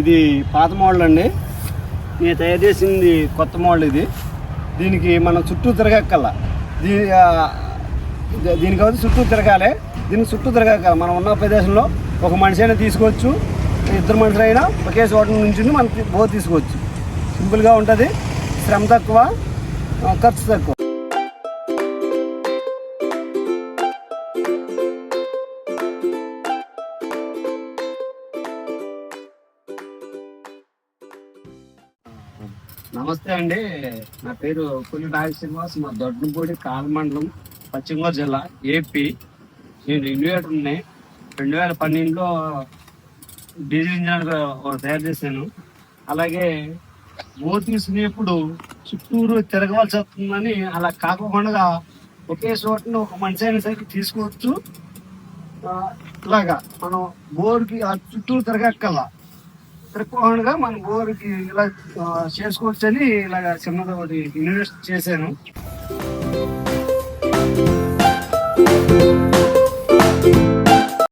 ఇది పాత మోడల్ అండి. నేను తయారు చేసింది కొత్త మోడల్ ఇది. దీనికి మనం చుట్టూ తిరగక్కల్లా. దీనికి అయితే చుట్టూ తిరగాలి. దీనికి చుట్టూ తిరగక్కల మనం ఉన్న ప్రదేశంలో ఒక మనిషి అయినా తీసుకోవచ్చు, ఇద్దరు మనుషులు అయినా ఒకే చోట నుంచి మనం బోర్ తీసుకోవచ్చు. సింపుల్గా ఉంటుంది, శ్రమ తక్కువ, ఖర్చు తక్కువ. నమస్తే అండి, నా పేరు పులి నాగ శ్రీనివాస్. మా దొడ్డపూడి కాలమండలం, పశ్చిమ గోదావరి జిల్లా, ఏపీ. నేను ఇన్వేటర్ని 2012లో డీజిల్ ఇంజన్ తయారు చేశాను. అలాగే బోర్ తీసుకునేప్పుడు చుట్టూరు తిరగవలసి వస్తుందని అలా కాకుండా ఒకే చోటను ఒక మనిషి అయిన సరికి తీసుకోవచ్చు. ఇలాగా మనం బోర్కి ఆ చుట్టూరు తిరగక్కల్లా, తిరగకుండా మన బోర్కి ఇలా చేసుకోవచ్చు అని ఇలాగ చిన్నది ఒకటి ఇన్వెస్ట్ చేశాను.